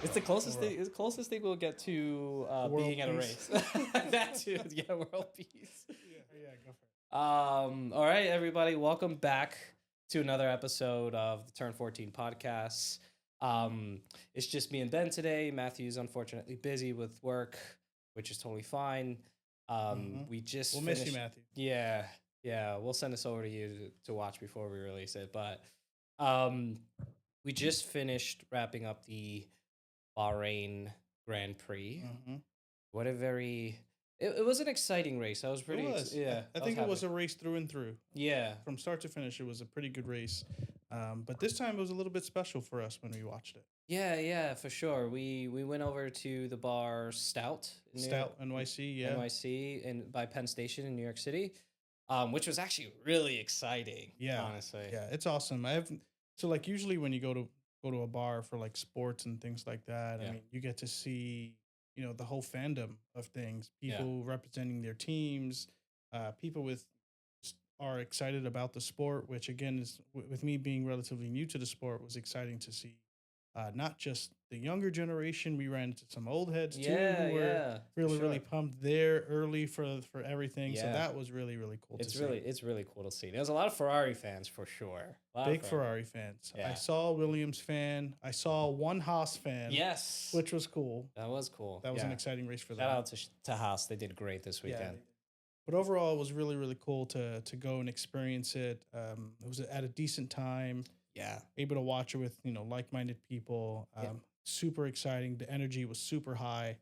It's the closest thing. It's the closest thing we'll get to being at a race. That too. Yeah, world peace. Yeah, go for it. All right, everybody, welcome back to another episode of the Turn 14 podcast. It's just me and Ben today. Matthew's unfortunately busy with work, which is totally fine. We'll Miss you, Matthew. Yeah, we'll send this over to you to watch before we release it. But we just finished wrapping up the Bahrain Grand Prix. What a it was an exciting race. I was pretty I think it was a race through and through. Yeah. From start to finish, it was a pretty good race. But this time it was a little bit special for us when we watched it. Yeah, for sure. We went over to the bar Stout NYC, NYC and by Penn Station in New York City. Which was actually really exciting. Yeah. Honestly. Yeah, it's awesome. Usually when you go to a bar for like sports and things like that, I mean, you get to see, the whole fandom of things, people representing their teams, people are excited about the sport, which again is with me being relatively new to the sport was exciting to see. Not just the younger generation, we ran into some old heads too who were really pumped there early for everything. Yeah. So that was really, really cool to see. It's really cool to see. There's a lot of Ferrari fans for sure. Big Ferrari fans. Yeah. I saw a Williams fan. I saw one Haas fan. Yes. Which was cool. That was cool. That was an exciting race for them. Shout out to Haas. They did great this weekend. Yeah. But overall, it was really, really cool to go and experience it. It was at a decent time. Yeah. Able to watch it with, like-minded people. Super exciting. The energy was super high.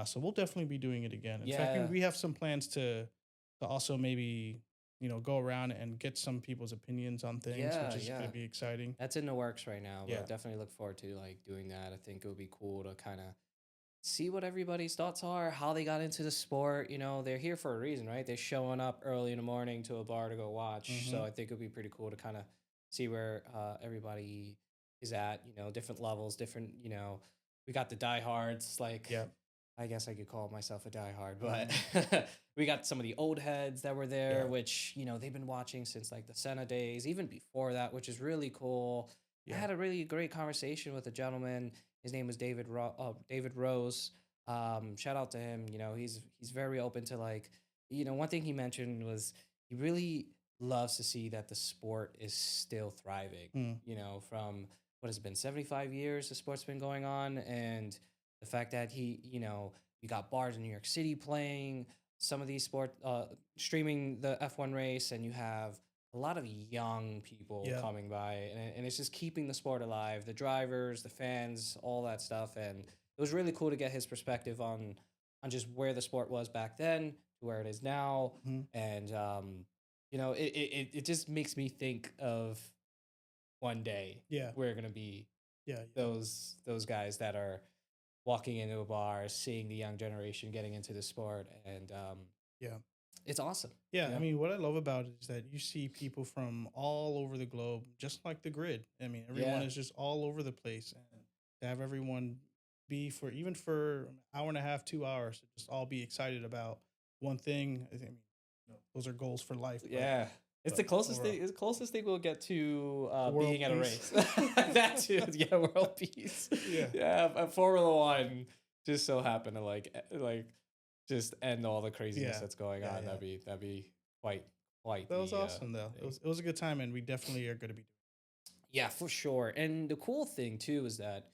So we'll definitely be doing it again. In fact, we have some plans to also maybe, go around and get some people's opinions on things, which is going to be exciting. That's in the works right now. But definitely look forward to doing that. I think it would be cool to kind of see what everybody's thoughts are, how they got into the sport. They're here for a reason, right? They're showing up early in the morning to a bar to go watch. So I think it would be pretty cool to kind of see where everybody is at, different levels, different, we got the diehards, I guess I could call myself a diehard, but we got some of the old heads that were there, which, they've been watching since the Senna days, even before that, which is really cool. I had a really great conversation with a gentleman. His name was David Rose. Shout out to him. He's very open to one thing he mentioned was he really loves to see that the sport is still thriving, from what has been 75 years the sport's been going on, and the fact that you got bars in New York City playing some of these streaming the F1 race, and you have a lot of young people coming by, and it's just keeping the sport alive, the drivers, the fans, all that stuff. And it was really cool to get his perspective on just where the sport was back then to where it is now. And it just makes me think of one day we're gonna be those guys that are walking into a bar, seeing the young generation getting into the sport, and it's awesome. I mean, what I love about it is that you see people from all over the globe, just like the grid. I mean, everyone is just all over the place, and to have everyone be for an hour and a half, 2 hours, to just all be excited about one thing. I think those are goals for life. It's the closest thing. It's the closest thing we'll get to being at a race. That too. World peace. Formula One just so happened to just end all the craziness that's going on. That'd be quite. That was awesome though. It was a good time, and we definitely are going to be doing it. Yeah, for sure. And the cool thing too is that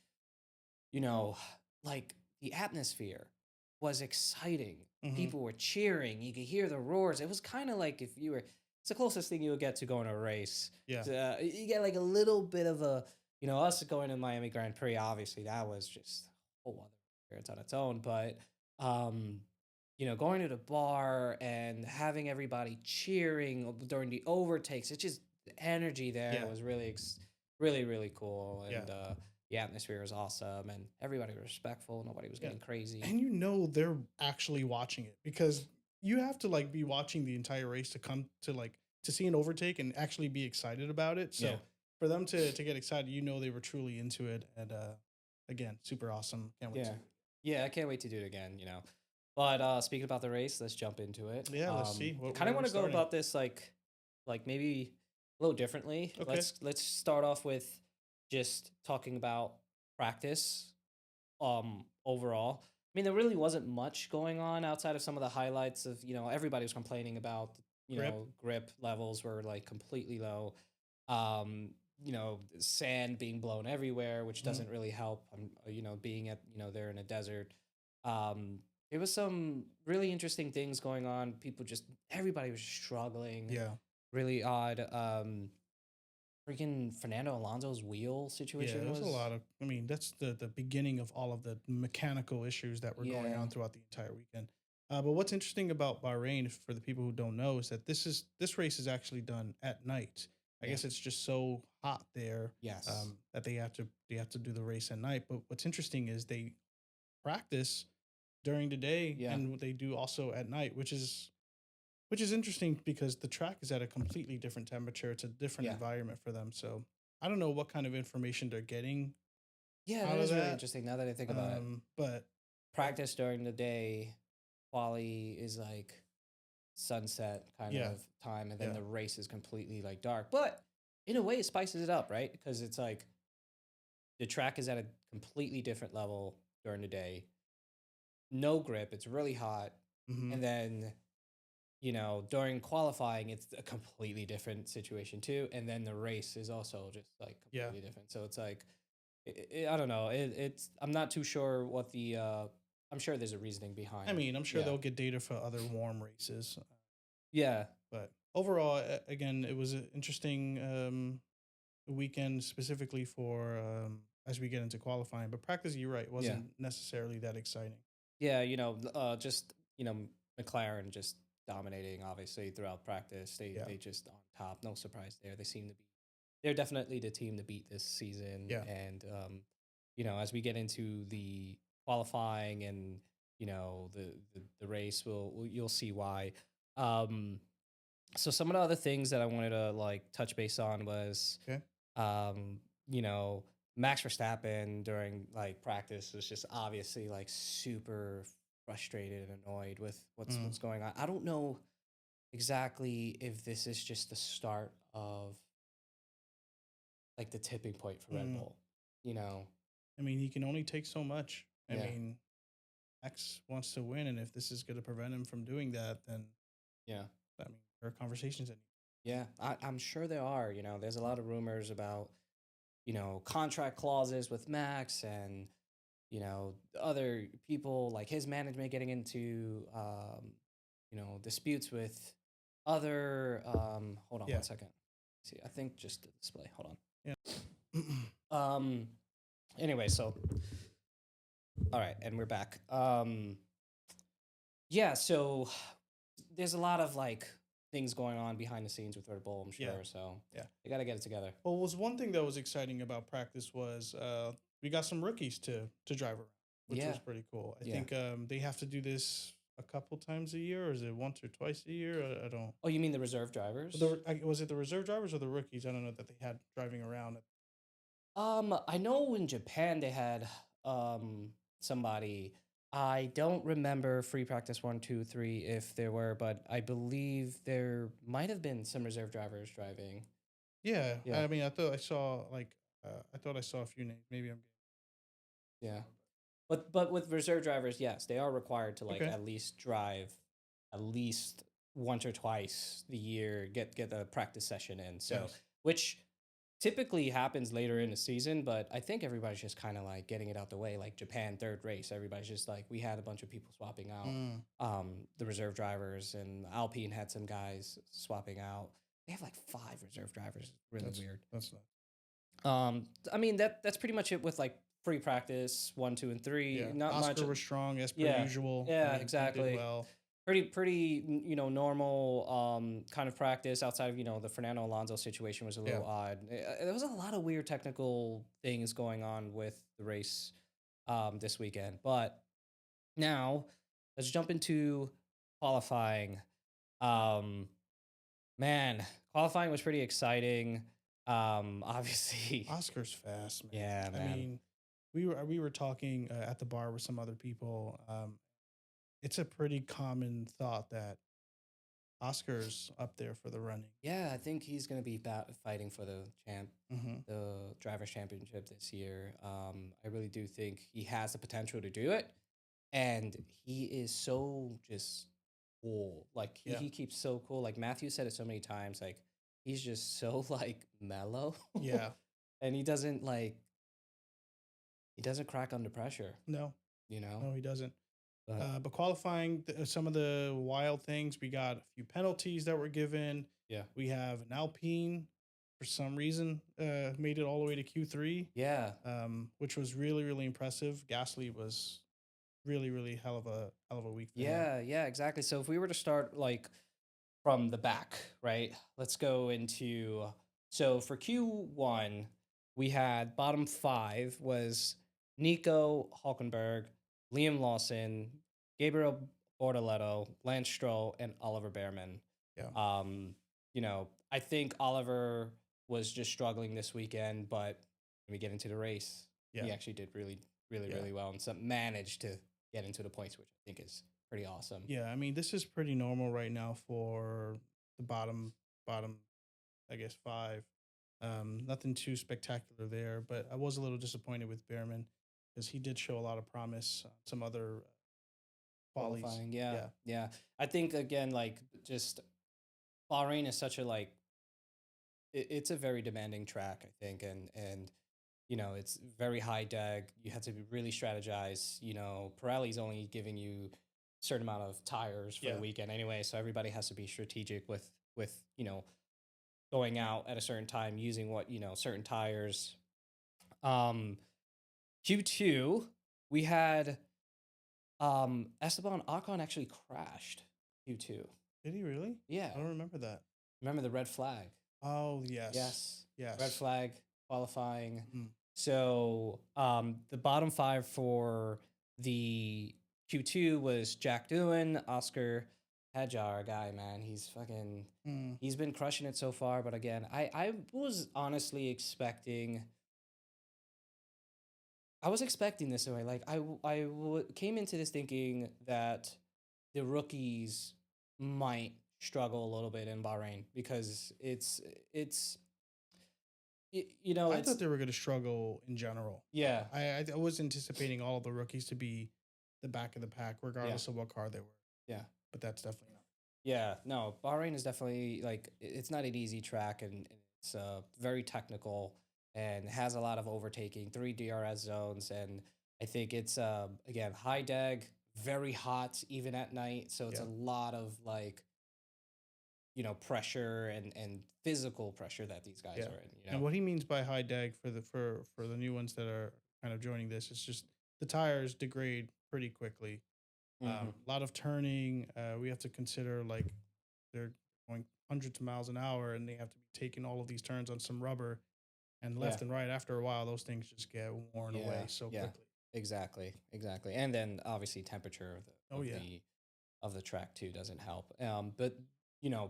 the atmosphere was exciting. People were cheering. You could hear the roars. It was kind of like if you were. It's the closest thing you'll get to going to a race. You get a little bit of a, us going to Miami Grand Prix, obviously that was just a whole other experience on its own. But, going to the bar and having everybody cheering during the overtakes, it's just the energy there was really, really cool. And the atmosphere was awesome, and everybody was respectful. Nobody was getting crazy. And they're actually watching it, because you have to be watching the entire race to come to see an overtake and actually be excited about it. So for them to get excited, they were truly into it. And again, super awesome. Can't wait. I can't wait to do it again. But speaking about the race, let's jump into it. Let's see. Kind of want to go about this maybe a little differently. Okay. Let's start off with just talking about practice overall. I mean, there really wasn't much going on outside of some of the highlights of, everybody was complaining about, Grip. grip levels were like completely low. Um, sand being blown everywhere, which Mhm. doesn't really help. Being at, they're in a desert. Um, there was some really interesting things going on. Everybody was struggling. Yeah. Really odd. Freaking Fernando Alonso's wheel Yeah, situation there's a was, lot of. I mean, that's the beginning of all of the mechanical issues that were going yeah, on throughout the entire weekend. But what's interesting about Bahrain, for the people who don't know, is that this race is actually done at night. I yeah, guess it's just so hot there yes, that they have to do the race at night. But what's interesting is they practice during the day yeah, and they do also at night, which is interesting because the track is at a completely different temperature. It's a different yeah. environment for them. So I don't know what kind of information they're getting Yeah, that out of is really that. interesting now that I think about it. But Practice during the day, quali is like sunset kind yeah, of time, and then yeah, the race is completely like dark. But in a way, it spices it up, right? Because it's like the track is at a completely different level during the day, no grip, it's really hot, hmm and then during qualifying, it's a completely different situation too, and then the race is also just like yeah. completely different. So it's like I don't know. It's I'm not too sure what the. I'm sure there's a reasoning I behind. mean, I'm sure Yeah. they'll get data for other warm races. Yeah. But overall, again, it was an interesting weekend specifically for as we get into qualifying. But practice, you're right, Yeah. wasn't necessarily that exciting. Yeah. Just McLaren just dominating obviously throughout practice. They Yeah, they just on top. No surprise there. They seem to be. They're definitely the team to beat this season. yeah. And as we get into the qualifying and the race, you'll see why. Um, so some of the other things that I wanted to like touch base on was Okay. um, you know, Max Verstappen during like practice was just obviously like super frustrated and annoyed with Mm. what's going on. I don't know exactly if this is just the start of like the tipping point for Red Mm. Bull. You know, I mean, he can only take so much. I yeah, mean, X wants to win, and if this is going to prevent him from doing that, then yeah. I mean, there are conversations that. Yeah, I'm sure there are. There's a lot of rumors about, contract clauses with Max and, other people like his management getting into, disputes with other. Hold on Yeah, one second. See, I think just the display. Hold yeah, on. Anyway, so all right, and we're back. Yeah, so there's a lot of like things going on behind the scenes with Red Bull, I'm yeah, sure. So yeah. they got to get it together. Well, was one thing that was exciting about practice was we got some rookies to drive around, which Yeah, was pretty cool. I yeah. think they have to do this a couple times a year, or is it once or twice a year? I don't. Oh, you mean the reserve drivers? Was it the reserve drivers or the rookies? I don't know that they had driving around. I know in Japan they had somebody. I don't remember free practice 1, 2, 3 if there were, but I believe there might have been some reserve drivers driving. Yeah, Yeah, I mean, I thought I saw a few names. Maybe I'm yeah. But with reserve drivers, yes, they are required to like okay. at least drive at least once or twice the year, get a practice session in. So Yes. which typically happens later in the season, but I think everybody's just kind of like getting it out the way. Like Japan third race, everybody's just like we had a bunch of people swapping out Mm, the reserve drivers, and Alpine had some guys swapping out. They have like 5 reserve drivers. It's really weird. that's not. I mean that's pretty much it with like free practice 1, 2, and 3. Yeah, Not much. Oscar was strong as per Yeah, usual. yeah, He did exactly. well. Pretty normal kind of practice outside of the Fernando Alonso situation was a Yeah. little odd. There was a lot of weird technical things going on with the race this weekend. But now let's jump into qualifying. Um, man, qualifying was pretty exciting. Obviously, Oscar's fast, man. yeah, I man. mean, we were talking at the bar with some other people. It's a pretty common thought that Oscar's up there for the running. Yeah, I think he's gonna be fighting for Hmm. the drivers' championship this year. I really do think he has the potential to do it, and he is so just cool. Like Yeah. he keeps so cool. Like Matthew said it so many times. Like he's just so like mellow, Yeah. and he doesn't crack under pressure. No, You know, no, he doesn't. but But qualifying, some of the wild things, we got a few penalties that were given. yeah, We have an Alpine, for some reason, made it all the way to Q3, yeah, which was really, really impressive. Gasly was really, really hell of a week for him. yeah, exactly. So if we were to start like from the back, right? Let's go into so for Q1, we had bottom five was Nico Hulkenberg, Liam Lawson, Gabriel Bortoletto, Lance Stroll, and Oliver Behrman. Yeah, Um, I think Oliver was just struggling this weekend, but when we get into the race, yeah, he actually did really, really, yeah. really well and managed to get into the points, which I think is pretty awesome. Yeah, I mean, this is pretty normal right now for the bottom, I guess, five. Nothing too spectacular there, but I was a little disappointed with Behrman because he did show a lot of promise. Some other qualities. Qualifying, yeah, Yeah, yeah. I think again, like just Bahrain is such a it's a very demanding track, I think, and it's very high deck. You have to really strategize. Pirelli's only giving you a certain amount of tires for yeah. the weekend anyway, so everybody has to be strategic with going out at a certain time, using what certain tires. Um, Q2, we had Esteban Ocon actually crashed Q2. Did he really? Yeah. I don't remember that. Remember the red flag? Oh yes, Yes. Red yes. flag qualifying. Mhm. So the bottom five for the Q2 was Jack Doohan, Oscar Hajar guy, man. Mm. He's been crushing it so far. But again, I was honestly expecting this way. Like came into this thinking that the rookies might struggle a little bit in Bahrain because I it's thought they were going to struggle in general. yeah, I was anticipating all of the rookies to be the back of the pack, yeah, regardless of what car they were. yeah. But that's definitely not. Yeah, no, Bahrain is definitely like it's not an easy track and it's very technical and has a lot of overtaking, three DRS zones, and I think it's again high deg, very hot even at night, so it's Yeah, a lot of like pressure and physical pressure that these guys yeah. are in. And what he means by high deg for the new ones that are kind of joining this is just the tires degrade pretty quickly. Hmm. A lot of turning. We have to consider like they're going hundreds of miles an hour and they have to be taking all of these turns on some rubber and Yeah, left and right. After a while, those things just get worn away yeah, so yeah, quickly. exactly, and then obviously temperature Oh yeah, of the track too doesn't help. But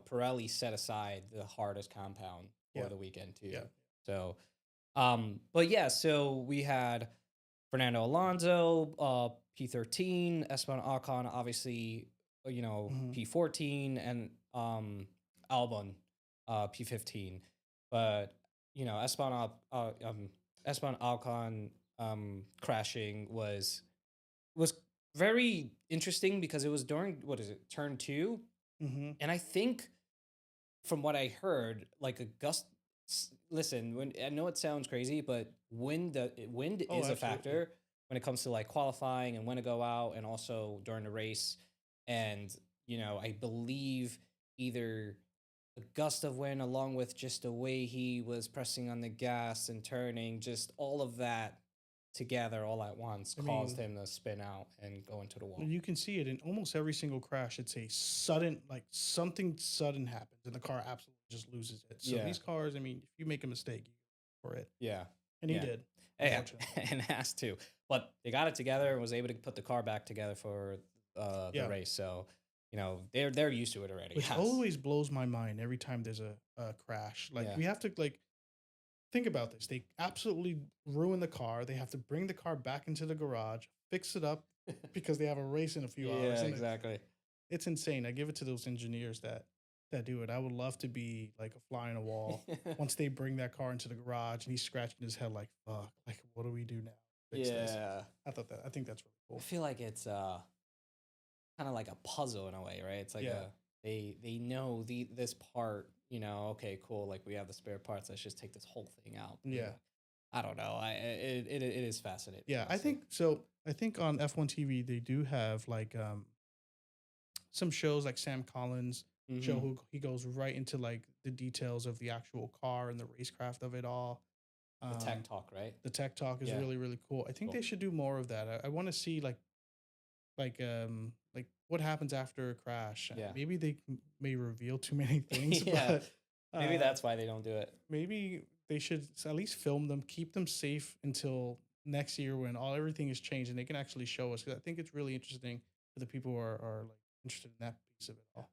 Pirelli set aside the hardest compound for yeah, the weekend too. yeah. So, but yeah, so we had Fernando Alonso, P13, Esteban Ocon, obviously, Hmm. P14, and Albon, P15. But Esteban Ocon crashing was very interesting because it was during what is it turn two, Hmm. and I think from what I heard, like a gust. Listen, when I know it sounds crazy, but wind Oh, is a absolutely. factor when it comes to like qualifying and when to go out, and also during the race. And I believe either a gust of wind, along with just the way he was pressing on the gas and turning, just all of that together all at once I caused mean, him to spin out and go into the wall. you can see it in almost every single crash. It's a sudden, like something sudden happens, and the car absolutely just loses it. So Yeah, these cars, I mean, if you make a mistake, you for it, yeah, and he yeah. did, Yeah, unfortunately. and has to. But they got it together and was able to put the car back together for the Yeah, race. So, they're used to it already. which Yes. always blows my mind every time there's a crash. Like Yeah. we have to like think about this. They absolutely ruin the car. They have to bring the car back into the garage, fix it up because they have a race in a few hours, Yeah, and exactly. it's insane. I give it to those engineers that that do it. I would love to be like a fly on a wall once they bring that car into the garage and he's scratching his head like, fuck, like what do we do now? Fix this. Yeah. I think that's really I cool. feel like it's kind of like a puzzle in a way, right? It's like Yeah. they know this part, okay, cool, like we have the spare parts, let's just take this whole thing out. Yeah. I don't know. It is fascinating. Yeah. Honestly. I think on F1 TV they do have like some shows like Sam Collins show Mm-hmm. who he goes right into like the details of the actual car and the racecraft of it all. The tech Um, talk, right? the tech talk is Yeah. really really cool. I think Cool. they should do more of that. I want to see like what happens after a crash. Yeah. Maybe they may reveal too many things, Yeah. but Maybe that's why they don't do it. maybe they should at least film them, keep them safe until next year when everything is changed and they can actually show us. Because I think it's really interesting for the people who are like interested in that piece of it all.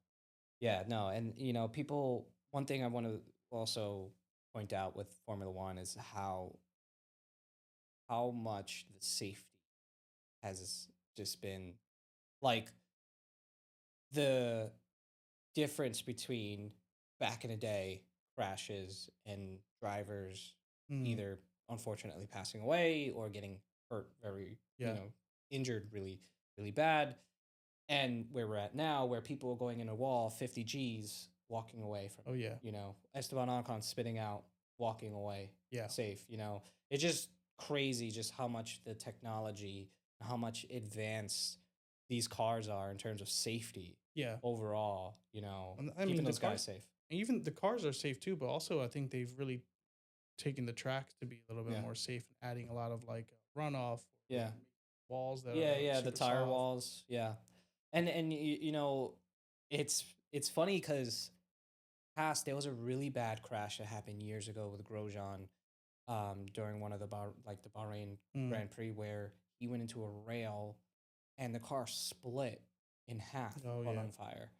Yeah, no, and people. One thing I want to also point out with Formula One is how much the safety has just been like the difference between back in the day crashes and drivers Mm, either unfortunately passing away or getting hurt very yeah. injured really bad, and where we're at now where people are going in a wall 50 G's walking away from Oh yeah. Esteban Ocon spitting out walking away Yeah. safe. It's just crazy just how much the technology, how much advanced these cars are in terms of safety Yeah. overall, And I keeping mean those guys safe. even the cars are safe too, but also I think they've really taken the tracks to be a little bit Yeah. more safe and adding a lot of like runoff, Yeah. walls that Yeah, are yeah, the super tire soft. walls, yeah. And it's funny cuz past there was a really bad crash that happened years ago with Grosjean during one of the the Bahrain Mm. Grand Prix where he went into a rail and the car split in half, Oh caught yeah. on fire.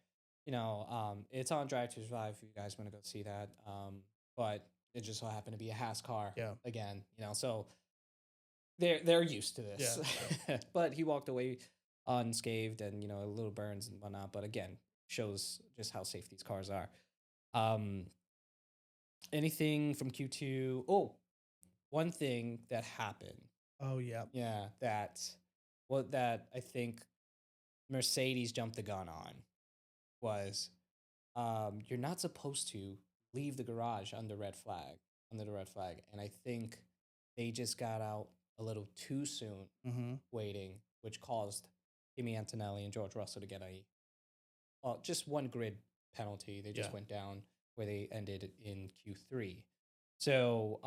It's on Drive to Survive if you guys want to go see that. But it just so happened to be a Haas car Yeah. again, so they're used to Yeah. this. But he walked away unscathed and little burns and whatnot. But again, shows just how safe these cars are. Um, anything from Q2? Oh, one thing that happened. Oh yeah. Yeah, that I think Mercedes jumped the gun on was you're not supposed to leave the garage under the red flag, and I think they just got out a little too soon Mm-hmm. waiting, which caused Kimi Antonelli and George Russell to get just one grid penalty. They just Yeah. went down where they ended in Q3. So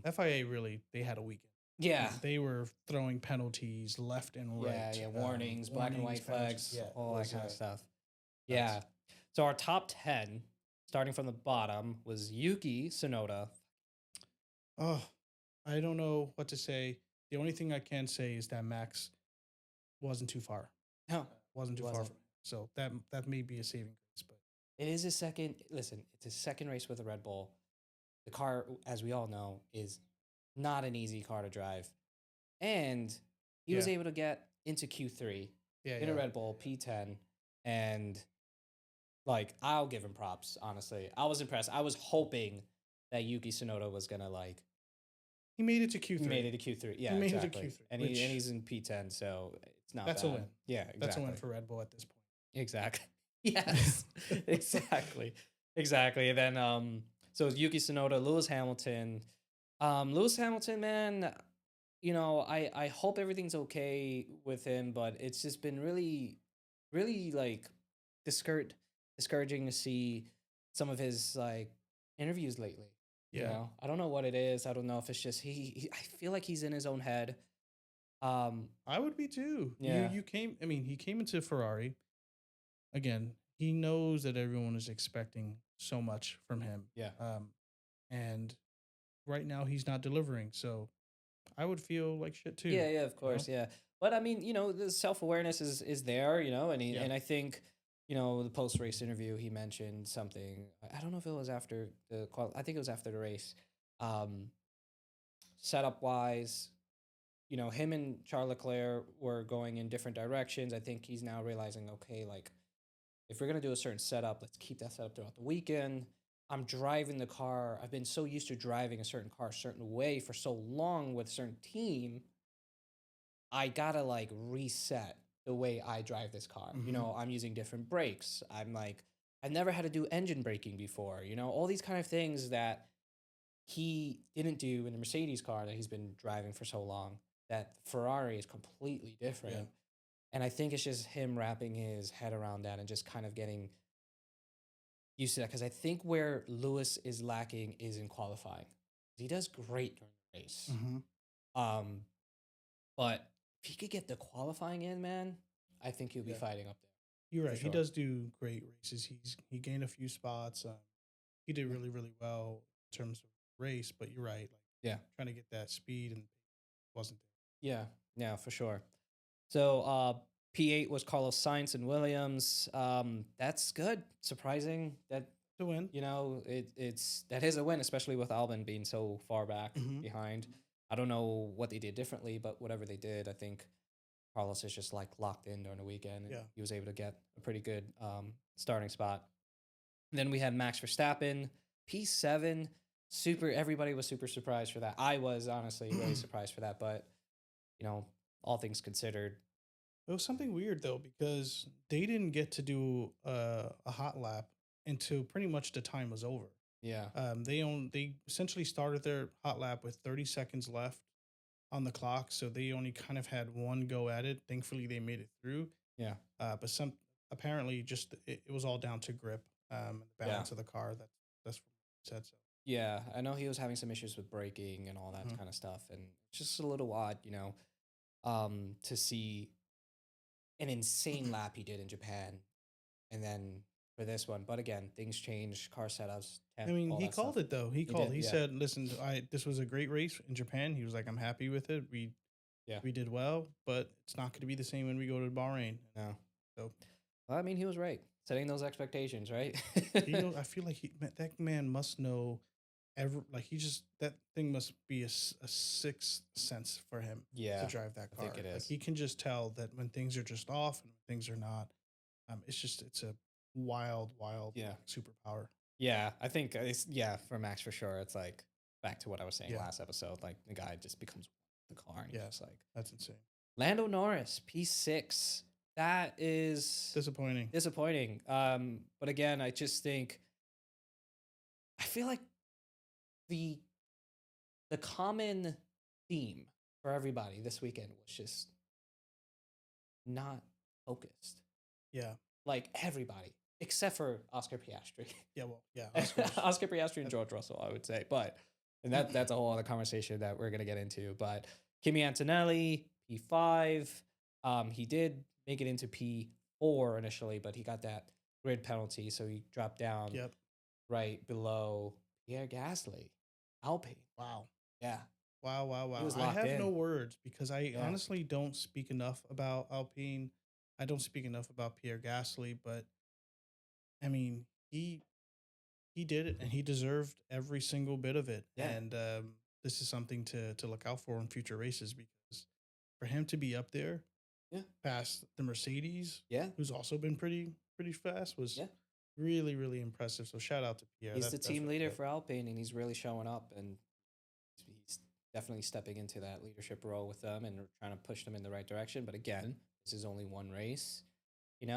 FIA really they had a weekend. yeah, They were throwing penalties left and right. yeah, warnings, black and white penalties. flags, Yeah, all it that was, kind of stuff. nuts. Yeah. So our top 10, starting from the bottom, was Yuki Tsunoda. Oh, I don't know what to say. The only thing I can say is that Max wasn't too far. No, Wasn't he too far wasn't. from him. So that may be a saving grace, but It is his second. Listen, it's his second race with a Red Bull. The car, as we all know, is not an easy car to drive, and he was Yeah. able to get into Q3 yeah, in a yeah. Red Bull P10, and like I'll give him props. Honestly, I was impressed. I was hoping that Yuki Tsunoda was gonna He made it to Q3. he made it to Q3. Yeah, made it to exactly. Q3, And which- he's in P10, so it's not That's a bad. win. Yeah, exactly. That's a win for Red Bull at this point. Exactly. Yes. Exactly. Exactly. And then so it's Yuki Tsunoda, Lewis Hamilton. Lewis Hamilton, man, I hope everything's okay with him, but it's just been really, really like discouraging to see some of his like interviews lately. Yeah. I don't know what it is. I don't know if it's just I feel like he's in his own head. I would be too. Yeah. He came into Ferrari. Again, he knows that everyone is expecting so much from him. Yeah. And right now he's not delivering. So I would feel like shit too. Yeah, yeah, of course, yeah. But I mean, the self awareness is there, and Yeah. and I think, the post race interview he mentioned something. I don't know if it was after I think it was after the race. Setup wise, him and Charles Leclerc were going in different directions. I think he's now realizing, okay, like if we're gonna do a certain setup, let's keep that setup throughout the weekend. I'm driving the car. I've been so used to driving a certain car a certain way for so long with a certain team. I gotta like reset the way I drive this car. You Hmm. know, I'm using different brakes. I'm like, I've never had to do engine braking before. You know, all these kind of things that he didn't do in the Mercedes car that he's been driving for so long. That Ferrari is completely Yeah. different. And I think it's just him wrapping his head around that and just kind of getting used to that. Because I think where Lewis is lacking is in qualifying. He does great during the race. Hmm. Um, but if he could get the qualifying in, man, I think he'll be Yeah. fighting up You're there for right. He sure. does do great races. He gained a few spots. He did Yeah. really, really well in terms of race, but you're right. Like Yeah. trying to get that speed and wasn't Yeah. Yeah, for sure. So P8 was Carlos Sainz and Williams. That's good. Surprising that there to win. you know it's that is a win, especially with Albon being so far back Hmm. behind. I don't know what they did differently, but whatever they did, I think Carlos is just like locked in during the weekend, and Yeah. he was able to get a pretty good starting spot. And then we had Max Verstappen, P7. Super. Everybody was super surprised for that. I was honestly really surprised for that, but you know, all things considered, It was something weird though because they didn't get to do a hot lap until pretty much the time was over. yeah, They essentially started their hot lap with 30 seconds left on the clock, so they only kind of had one go at it. Thankfully, they made it through. yeah, But some apparently just it was all down to grip and the yeah. balance of the car. That's what it said. So Yeah, I know he was having some issues with braking and all that mhm. kind of stuff, and it's just a little odd, to see an insane lap he did in Japan, and then for this one. But again, things change, car setups, I temp, mean, all he that stuff. called it though. He He called. did, He yeah, said, "Listen, I this was a great race in Japan." He was like, "I'm happy with it. yeah, We did well, but it's not going to be the same when we go to Bahrain." no. So Well, I mean, he was right, setting those expectations, right? I feel like that man must know like he just that thing must be a sixth sense for him to Yeah, drive that I think car. it Like is. he can just tell that when things are just off and when things are not. It's a wild, wild Yeah, superpower. yeah, I think it's yeah for Max for sure. It's like back to what I was saying Yeah, last episode. Like the guy just becomes the car, and he's yeah, just like that's insane. Lando Norris, P6. That is Disappointing. disappointing. But again, I just think I feel like the the common theme for everybody this weekend was just not focused. Yeah, Like everybody, except for Oscar Piastri. yeah. Well, yeah. Oscar's. Oscar Piastri and George Russell, I would say. But and that's a whole other conversation that we're gonna get into. But Kimi Antonelli, P5. He did make it into P4 initially, but he got that grid penalty, so he dropped down Yep. right below Pierre Gasly, Alpine. Wow. Yeah, Wow. Wow. he Wow. was I locked have no in. words because I Yeah, honestly don't speak enough about Alpine. I don't speak enough about Pierre Gasly, but I mean he did it and he deserved every single bit of it. yeah, And this is something to look out for in future races because for him to be up there yeah, past the Mercedes, yeah, who's also been pretty fast, was yeah. really really impressive. So shout out to Pierre. He's the That's team really leader good. for Alpine, and he's really showing up, and he's definitely stepping into that leadership role with them and trying to push them in the right direction. But again, this is only one race. He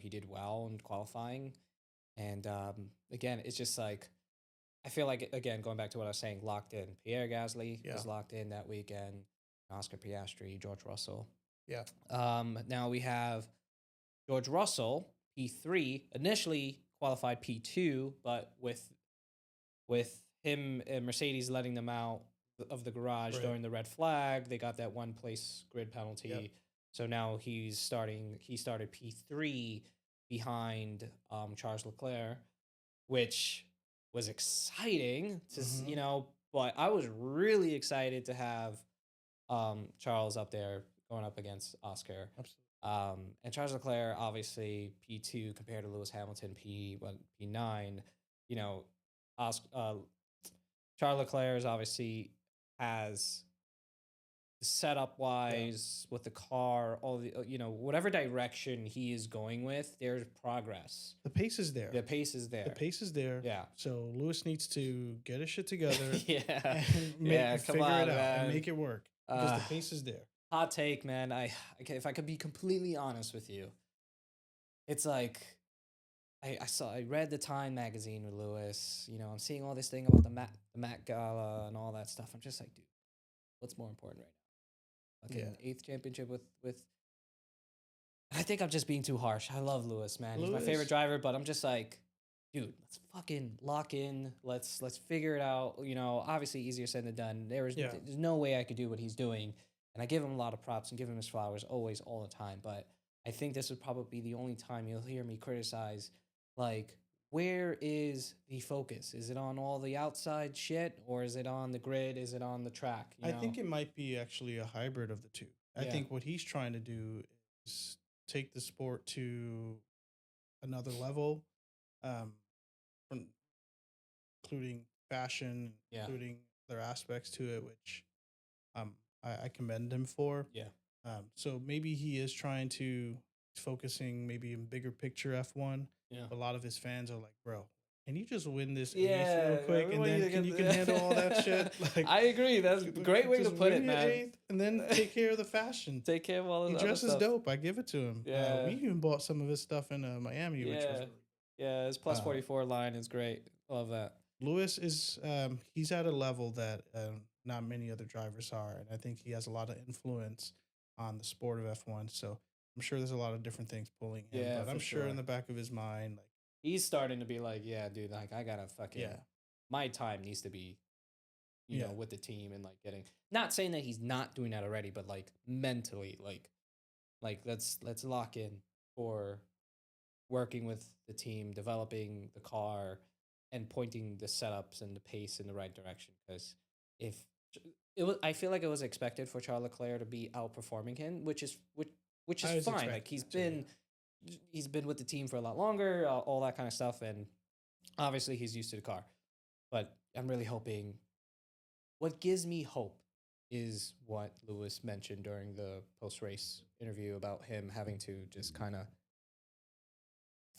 did well in qualifying, and again, it's just like I feel like again going back to what I was saying, locked in. Pierre Gasly Yeah, is locked in that weekend. Oscar Piastri, George Russell. yeah, Now we have George Russell, P3, initially qualified P2, but with him and Mercedes letting them out of the garage right. during the red flag, they got that one place grid Yep. penalty. So now he started P3 behind Charles Leclerc, which was exciting Hmm. but I was really excited to have Charles up there going up against Oscar. Absolutely. And Charles Leclerc, obviously P2 compared to Lewis Hamilton, P9. You know, Oscar, Charles Leclerc is obviously has setup wise with the car, all the whatever direction he is going with, there's progress. The pace is there. The pace is there. The pace is there. Yeah. So Lewis needs to get his shit together. Yeah. And figure it out and make it work because the pace is there. Hot take, man. If I could be completely honest with you, it's like I read the Time magazine with Lewis. I'm seeing all this thing about the Met Gala and all that stuff. I'm just like, dude, what's more important right now? Okay, 8th championship with. I think I'm just being too harsh. I love Lewis, man. He's my favorite driver, but I'm just like, dude, let's fucking lock in. Let's figure it out. Obviously easier said than done. There's no way I could do what he's doing, and I give him a lot of props and give him his flowers always, all the time. But I think this would probably be the only time you'll hear me criticize. Like, where is the focus? Is it on all the outside shit, or is it on the grid? Is it on the track? I think it might be actually a hybrid of the two. I think what he's trying to do is take the sport to another level, including fashion, including other aspects to it, which I commend him for. Yeah. So maybe he is trying to focusing maybe in bigger picture F1. Yeah. A lot of his fans are like, bro, can you just win this real quick and then you can handle all that shit? Like, I agree. That's a great way to put it, man. 8th and then take care of the fashion. Take care of all of the He dresses dope. I give it to him. Yeah. We even bought some of his stuff in Miami, which was his plus 44 line is great. Love that. Lewis is he's at a level that not many other drivers are, and I think he has a lot of influence on the sport of F1. So I'm sure there's a lot of different things pulling him. Yeah, but I'm sure in the back of his mind, like, he's starting to be like, yeah, dude, like I gotta fucking my time needs to be, you know, with the team and like getting, not saying that he's not doing that already, but like mentally, like let's lock in for working with the team, developing the car, and pointing the setups and the pace in the right direction. Because if it was, I feel like it was expected for Charles Leclerc to be outperforming him, which is fine. Like he's been with the team for a lot longer, all that kind of stuff, and obviously he's used to the car. But I'm really hoping. What gives me hope is what Lewis mentioned during the post-race interview about him having to just kind of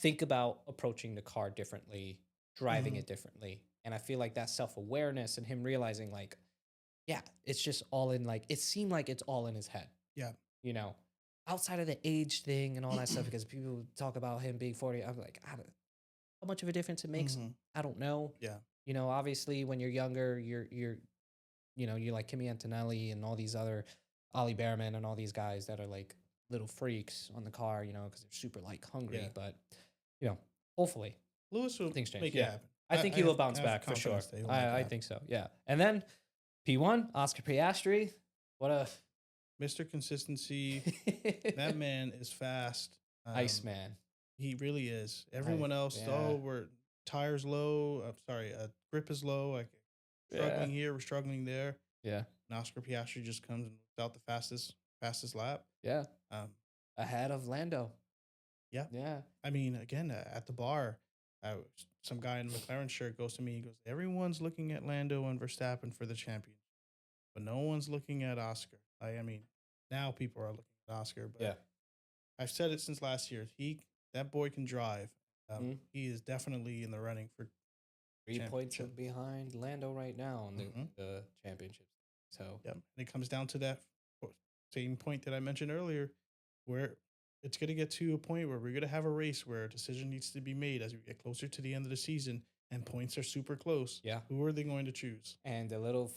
think about approaching the car differently, driving it differently. And I feel like that self-awareness and him realizing, like, yeah, it's just all in, like, it seemed like it's all in his head. Yeah. You know, outside of the age thing and all that stuff, because people talk about him being 40. I'm like, how much of a difference it makes? I don't know. Yeah. You know, obviously when you're younger, you're like Kimi Antonelli and all these other Ollie Behrman and all these guys that are like little freaks on the car, you know, because they're super like hungry. Yeah. But, you know, hopefully Lewis will things change. make it happen. I think he will bounce back for sure. I think so. Yeah. And then P1, Oscar Piastri. What a Mr. Consistency. That man is fast. Iceman. He really is. Everyone else, we're tires low. I'm sorry, grip is low. Like struggling here, we're struggling there. Yeah. And Oscar Piastri just comes and whips out the fastest lap. Yeah. Ahead of Lando. Yeah. Yeah. I mean, again, at the bar, some guy in a McLaren shirt goes to me. He goes, "Everyone's looking at Lando and Verstappen for the championship, but no one's looking at Oscar." I mean, now people are looking at Oscar, but I've said it since last year. That boy can drive. He is definitely in the running for 3 points behind Lando right now in the championship. So and it comes down to that same point that I mentioned earlier, where it's going to get to a point where we're going to have a race where a decision needs to be made as we get closer to the end of the season and points are super close. Yeah, who are they going to choose? And the little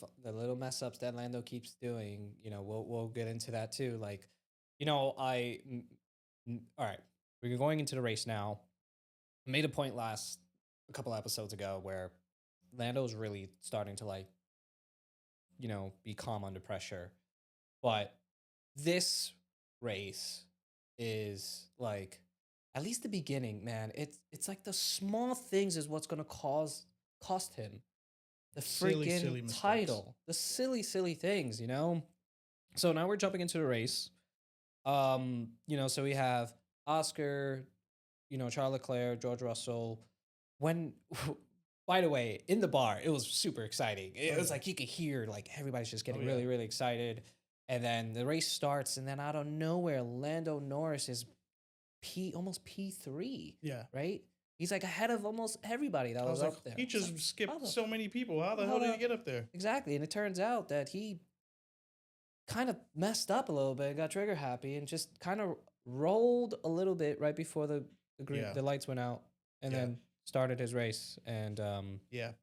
mess ups that Lando keeps doing, you know, we'll get into that too. Like, you know, all right, we're going into the race now. I made a point a couple episodes ago where Lando's really starting to, like, you know, be calm under pressure. But this race is like, at least the beginning, man, it's like the small things is what's going to cost him the freaking silly title. The silly things, you know? So now we're jumping into the race. You know, so we have Oscar, you know, Charles Leclerc, George Russell. By the way, in the bar, it was super exciting. It was like you could hear like everybody's just getting really, really excited. And then the race starts, and then out of nowhere, Lando Norris is almost P3. Yeah. Right? He's like ahead of almost everybody that was like, up there. he just skipped so many people. How the hell did he get up there? Exactly. And it turns out that he kind of messed up a little bit, got trigger happy, and just kind of rolled a little bit right before the lights went out, and then started his race. And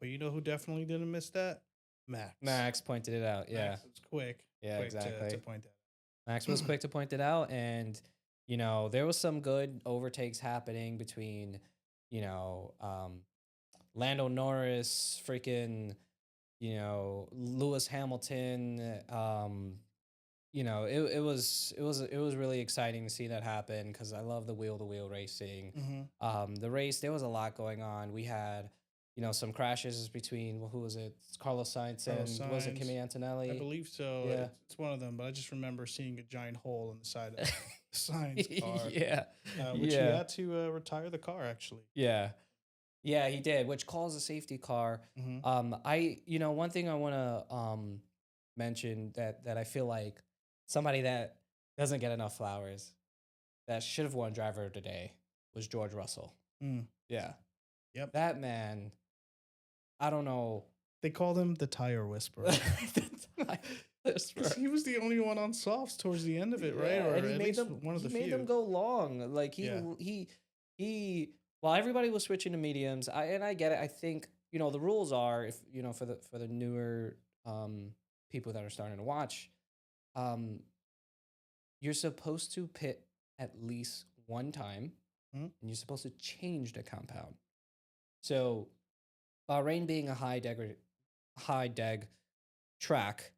but you know who definitely didn't miss that? Max. Max pointed it out. Yeah, Max was quick. Yeah, exactly. To point that out. Max was quick to point it out, and there was some good overtakes happening between Lando Norris, freaking Lewis Hamilton. It was really exciting to see that happen because I love the wheel to wheel racing. The race, there was a lot going on. We had some crashes between who was it? It's Carlos Sainz and was it Kimi Antonelli? I believe so. Yeah. It's one of them, but I just remember seeing a giant hole in the side of Sainz car. Which he had to retire the car actually. Yeah, he did, which caused a safety car. One thing I want to mention that I feel like somebody that doesn't get enough flowers that should have won driver of the day was George Russell. Yeah. Yep. That man, I don't know. They called him the tire whisperer. Because he was the only one on softs towards the end of it, right? Or and he at made least them, one of the he few. made them go long. Like he while everybody was switching to mediums, I get it. I think, the rules are, if for the newer people that are starting to watch, you're supposed to pit at least one time, and you're supposed to change the compound. So, Bahrain being a high deg track,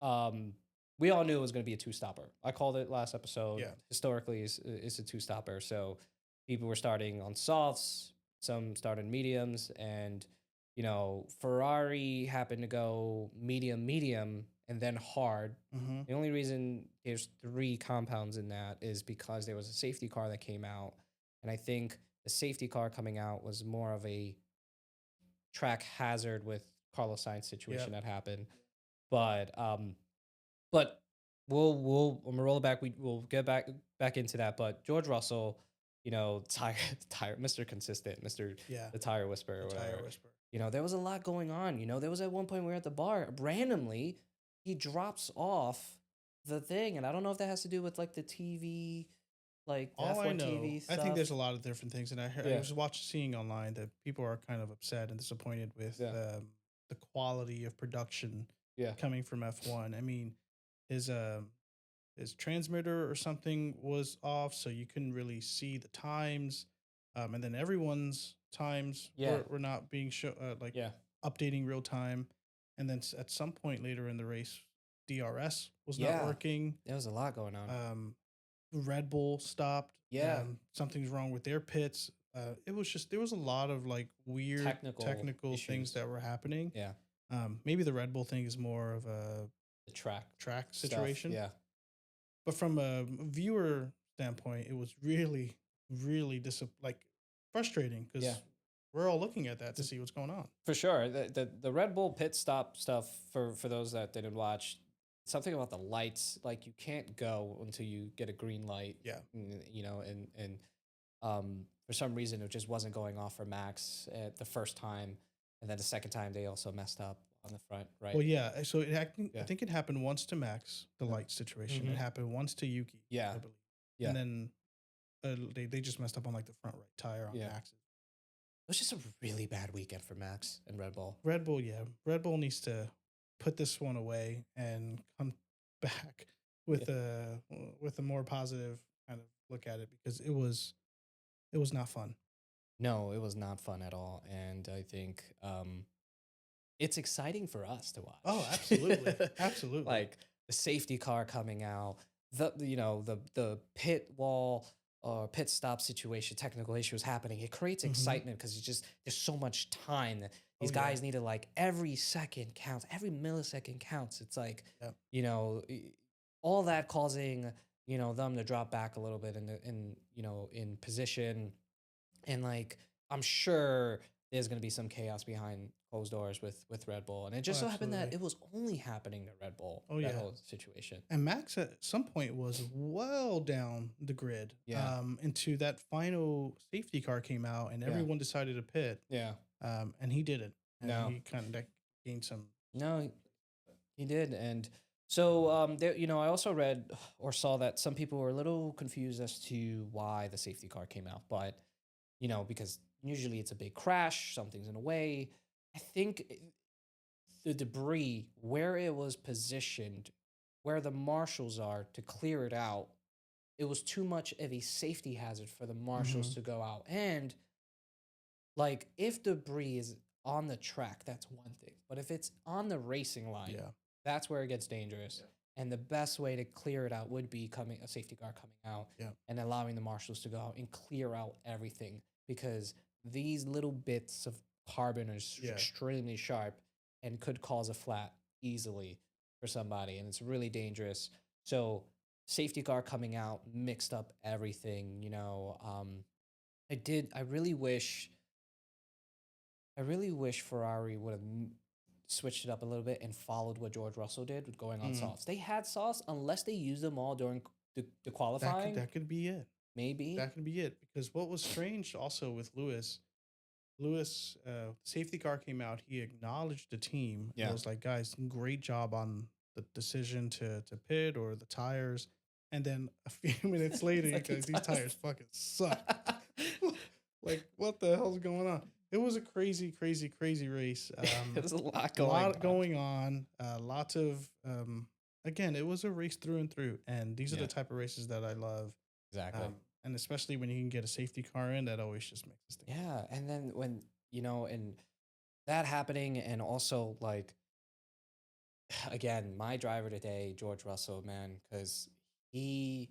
we all knew it was going to be a two-stopper. I called it last episode. Yeah. Historically, it's a two-stopper. So people were starting on softs, some started mediums, and Ferrari happened to go medium, and then hard. The only reason there's 3 compounds in that is because there was a safety car that came out, and I think the safety car coming out was more of a track hazard with Carlos Sainz situation that happened. But we'll when we roll it back, we'll get back into that. But George Russell, tire, Mr. Consistent, the tire whisperer, or whatever. Tire whisperer. There was a lot going on. There was at one point we were at the bar, randomly he drops off the thing, and I don't know if that has to do with like the TV, like all F1 I know, TV stuff. I think there's a lot of different things, and I was seeing online that people are kind of upset and disappointed with the quality of production coming from F1. I mean, his transmitter or something was off, so you couldn't really see the times, and then everyone's times were not being updating real time, and then at some point later in the race, DRS was not working. There was a lot going on. Red Bull stopped. Something's wrong with their pits. It was just, there was a lot of like weird technical things that were happening. Maybe the Red Bull thing is more of a track situation. Stuff, but from a viewer standpoint, it was really, really frustrating because we're all looking at that to see what's going on. For sure. The Red Bull pit stop stuff, for those that didn't watch, something about the lights, like you can't go until you get a green light. And for some reason it just wasn't going off for Max at the first time, and then the second time they also messed up on the front, right? Well, so I think it happened once to Max, the light situation. It happened once to Yuki, I believe. And then they just messed up on like the front right tire on Max's. It was just a really bad weekend for Max and Red Bull. Red Bull needs to put this one away and come back with a more positive kind of look at it, because it was not fun. No, it was not fun at all, and I think it's exciting for us to watch. Oh, absolutely, absolutely. Like the safety car coming out, the pit wall or pit stop situation, technical issues happening. It creates excitement because there's so much time that these guys need to, like, every second counts, every millisecond counts. It's like, all that causing, them to drop back a little bit in position. And like, I'm sure there's going to be some chaos behind closed doors with Red Bull. And it Oh, just so happened that absolutely. it was only happening to Red Bull, Oh, that yeah. whole situation. And Max at some point was well down the grid. Yeah. Into that final safety car came out and Yeah. everyone decided to pit. Yeah. And he didn't. And No. he kind of gained some. No, he did. And so, there, you know, I also read or saw that some people were a little confused as to why the safety car came out. But, you know, because usually it's a big crash, something's in the way. I think the debris, where it was positioned, where the marshals are to clear it out, it was too much of a safety hazard for the marshals to go out. And like, if debris is on the track, that's one thing. But if it's on the racing line, Yeah. that's where it gets dangerous. And the best way to clear it out would be a safety car coming out and allowing the marshals to go out and clear out everything, because these little bits of carbon are extremely sharp and could cause a flat easily for somebody, and it's really dangerous. So safety car coming out mixed up everything, you know. I really wish Ferrari would have switched it up a little bit and followed what George Russell did with going on softs. They had softs unless they used them all during the qualifying. That could be it. Maybe. That could be it. Because what was strange also with Lewis, safety car came out. He acknowledged the team. Yeah. It was like, guys, great job on the decision to pit or the tires. And then a few minutes later, Like, these tires fucking suck. Like, what the hell's going on? It was a crazy, crazy, crazy race. There's a lot going on. Lots of, again, it was a race through and through. And these are the type of races that I love. Exactly. And especially when you can get a safety car in, that always just makes this thing. Yeah. And then when, you know, and that happening, and also like, again, my driver today, George Russell, man, because he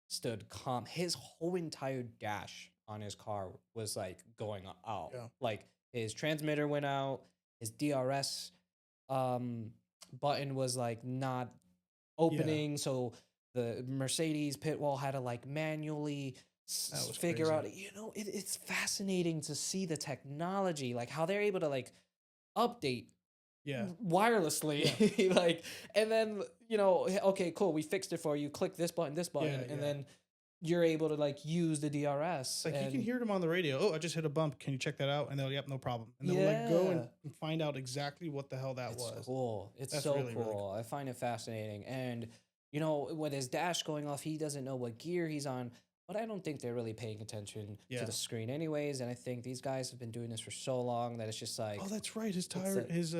stood calm. His whole entire dash on his car was like going out. Yeah. Like his transmitter went out, his DRS button was like not opening, so the Mercedes pit wall had to like manually figure crazy. out. You know, it's fascinating to see the technology, like how they're able to like update wirelessly. Like, and then, you know, okay, cool, we fixed it for you, click this button, and then you're able to like use the DRS. Like, you can hear them on the radio. Oh, I just hit a bump. Can you check that out? And they'll, yep, no problem. And they'll like go and find out exactly what the hell that was. Cool. That's so really, cool. Really cool. I find it fascinating. And, you know, with his dash going off, he doesn't know what gear he's on. But I don't think they're really paying attention to the screen anyways. And I think these guys have been doing this for so long that it's just like, oh, that's right. His tire, his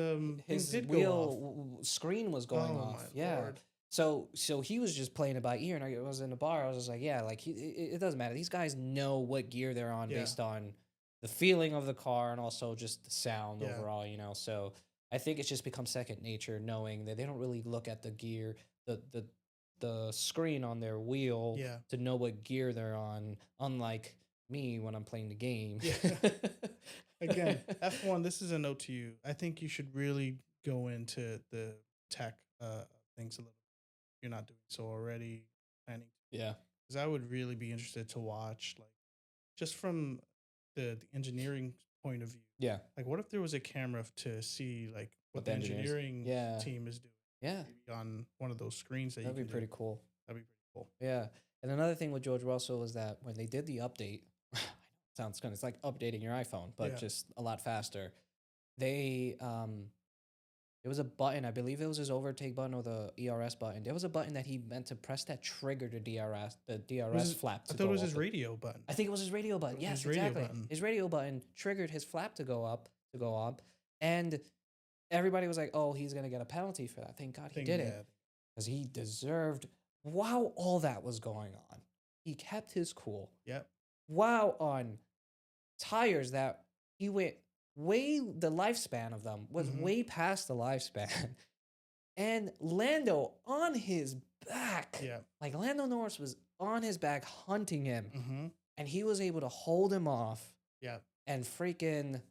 wheel screen was going off. Yeah. Lord. So he was just playing it by ear, and I was in the bar. I was just like, yeah, like it doesn't matter. These guys know what gear they're on based on the feeling of the car and also just the sound overall, you know. So I think it's just become second nature, knowing that they don't really look at the gear, the screen on their wheel to know what gear they're on, unlike me when I'm playing the game. Again, F1, this is a note to you. I think you should really go into the tech things a little. You're not doing so already, planning. Yeah. Because I would really be interested to watch, like, just from the engineering point of view. Yeah. Like, what if there was a camera to see, like, what the engineering team is doing? Yeah. Maybe on one of those screens that'd be pretty cool. That'd be pretty cool. Yeah. And another thing with George Russell is that when they did the update, sounds good. It's like updating your iPhone, but just a lot faster. They there was a button, I believe it was his overtake button or the ERS button. There was a button that he meant to press that trigger the DRS flap. I thought it was his radio button. I think it was his radio button. Yes, exactly. His radio button triggered his flap to go up, and everybody was like, "Oh, he's gonna get a penalty for that." Thank God he did it, because he deserved. While all that was going on, he kept his cool. Yep. While on tires that he went the lifespan of them was way past the lifspan. And Lando on his back. Yeah. Like, Lando Norris was on his back hunting him. And he was able to hold him off. Yeah. And freaking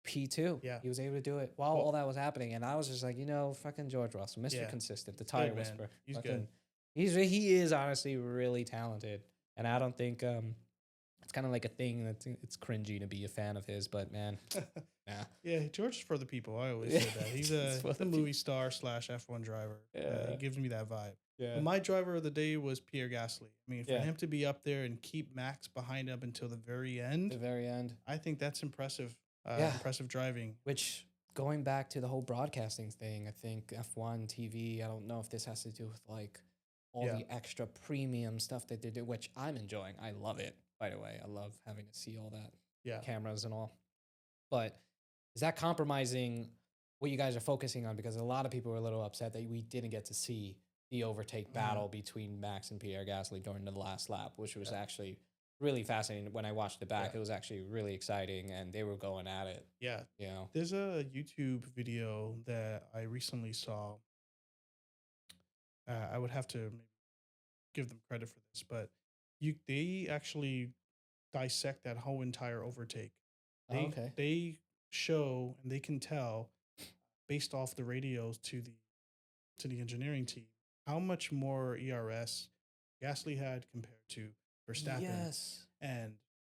P2. Yeah. He was able to do it while all that was happening. And I was just like, you know, fucking George Russell, Mr. Consistent, the tire whisperer. He's good. He is honestly really talented. And I don't think It's kind of like a thing that's it's cringy to be a fan of his, but man, yeah, Yeah, George is for the people. I always say that. He's a movie star slash F1 driver. He yeah, gives me that vibe. yeah, But my driver of the day was Pierre Gasly. I mean, for yeah. him to be up there and keep Max behind him until the very end, The very end, I think that's impressive. yeah. Impressive driving. Which going back to the whole broadcasting thing, I think F1 TV. I don't know if this has to do with like all Yeah. the extra premium stuff that they do, which I'm enjoying. I love it. By the way, I love having to see all that Yeah. cameras and all. But is that compromising what you guys are focusing on? Because a lot of people were a little upset that we didn't get to see the overtake battle between Max and Pierre Gasly during the last lap, which was actually really fascinating. When I watched it back, it was actually really exciting, and they were going at it. Yeah. You know, There's a YouTube video that I recently saw. I would have to maybe give them credit for this, but they actually dissect that whole entire overtake. They show and they can tell based off the radios to the engineering team how much more ERS Gasly had compared to Verstappen. Yes. And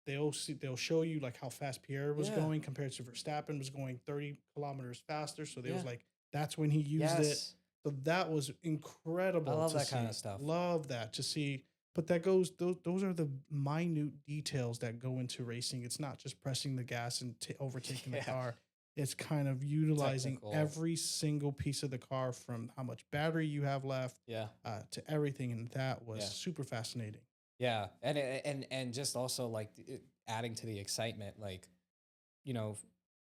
they'll show you like how fast Pierre was going compared to Verstappen was going 30 kilometers faster. So they was like, that's when he used it. So that was incredible. I love to that see. kind of stuff. Love that to see. But that goes; those are the minute details that go into racing. It's not just pressing the gas and overtaking the car. It's kind of utilizing every single piece of the car, from how much battery you have left, to everything, and that was super fascinating. Yeah, and just also like adding to the excitement, like, you know,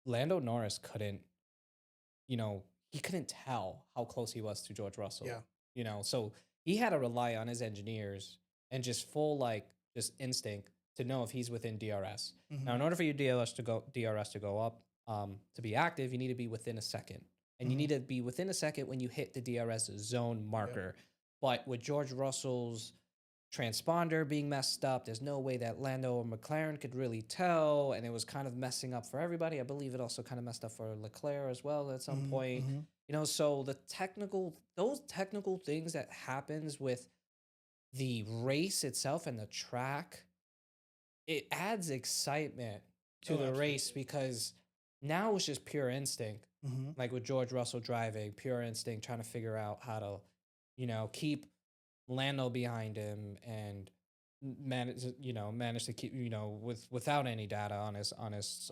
Lando Norris couldn't, you know, he couldn't tell how close he was to George Russell. Yeah. You know, so he had to rely on his engineers and just full like just instinct to know if he's within DRS. Now, in order for your DRS to go up, to be active, you need to be within a second, and you need to be within a second when you hit the DRS zone marker. But with George Russell's transponder being messed up, there's no way that Lando or McLaren could really tell, and it was kind of messing up for everybody. I believe it also kind of messed up for Leclerc as well at some point. You know, so those technical things that happens with the race itself and the track, it adds excitement to the race, because now it's just pure instinct. Like with George Russell driving, pure instinct, trying to figure out how to, you know, keep Lando behind him and manage to keep, you know, without any data on his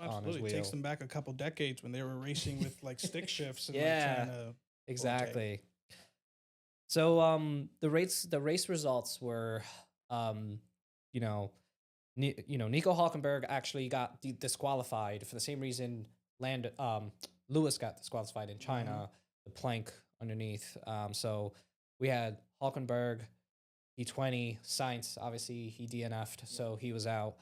wheel. It takes them back a couple decades when they were racing with like stick shifts and like trying to exactly. overtake. So the race results were Nico Hulkenberg actually got disqualified for the same reason Lewis got disqualified in China, the plank underneath. So we had Hulkenberg, P20, Sainz, obviously he DNF'd, so he was out.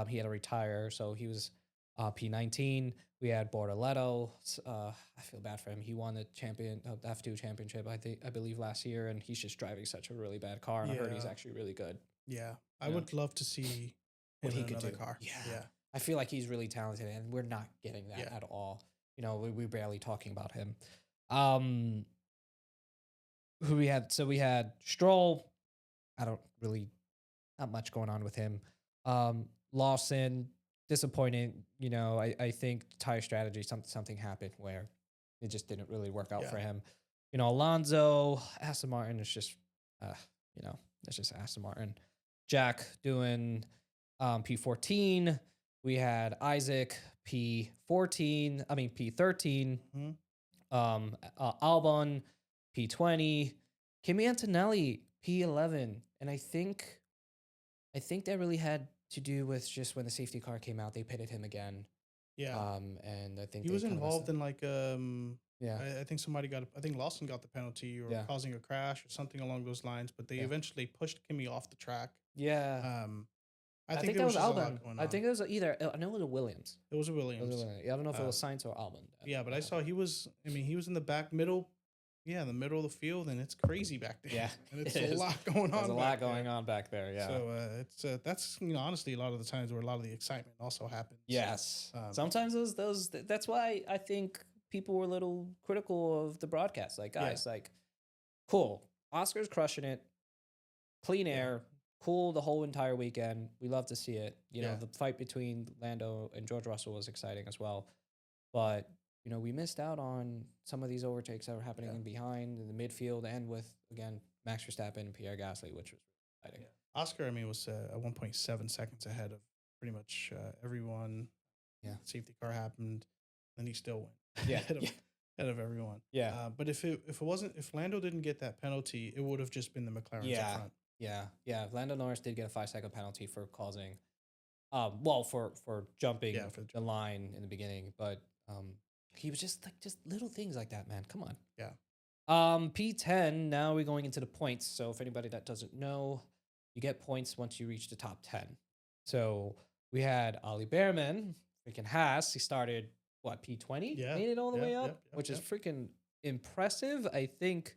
He had to retire, so he was P19. We had Bortoletto. I feel bad for him. He won the F2 championship, I believe, last year, and he's just driving such a really bad car, and I heard he's actually really good. Yeah, I would love to see what he could do. Car. Yeah, I feel like he's really talented, and we're not getting that at all. You know, we're barely talking about him. Who we had? So we had Stroll. Not much going on with him. Lawson, disappointing. You know, I think tire strategy, something happened where it just didn't really work out for him. You know, Alonso, Aston Martin is just, it's just Aston Martin. Jack doing P14. We had Isaac P13. Albon P20. Kimi Antonelli P11. And I think that really had to do with just when the safety car came out, they pitted him again. Yeah. And I think he was involved in like I think Lawson got the penalty or causing a crash or something along those lines, but they eventually pushed Kimi off the track. Yeah. I think that was Albon. I think it was either. I know it was a Williams. It was a Williams. Yeah, I don't know if it was Sainz or Albon. Yeah, but I saw he was in the middle. Yeah, in the middle of the field, and it's crazy back there. Yeah, and it's a lot going on. There's a lot going on back there. Yeah. So that's honestly a lot of the times where a lot of the excitement also happens. Yes. Sometimes those. That's why I think people were a little critical of the broadcast. Like, guys, like, cool, Oscar's crushing it, clean air. cool the whole entire weekend. We love to see it. You know, the fight between Lando and George Russell was exciting as well. But, you know, we missed out on some of these overtakes that were happening in behind in the midfield and with, again, Max Verstappen and Pierre Gasly, which was exciting. Oscar, I mean, was 1.7 seconds ahead of pretty much everyone. Yeah. Safety car happened, and he still went. Yeah. Ahead of everyone. Yeah. But if Lando didn't get that penalty, it would have just been the McLarens up front. Yeah. Lando Norris did get a 5-second penalty for causing, for jumping the line in the beginning, but he was just little things like that, man. Come on. Yeah. P10. Now we're going into the points. So if anybody that doesn't know, you get points once you reach the top 10. So we had Ali Behrman, freaking Haas. He started P20, made it all the way up, which is freaking impressive. I think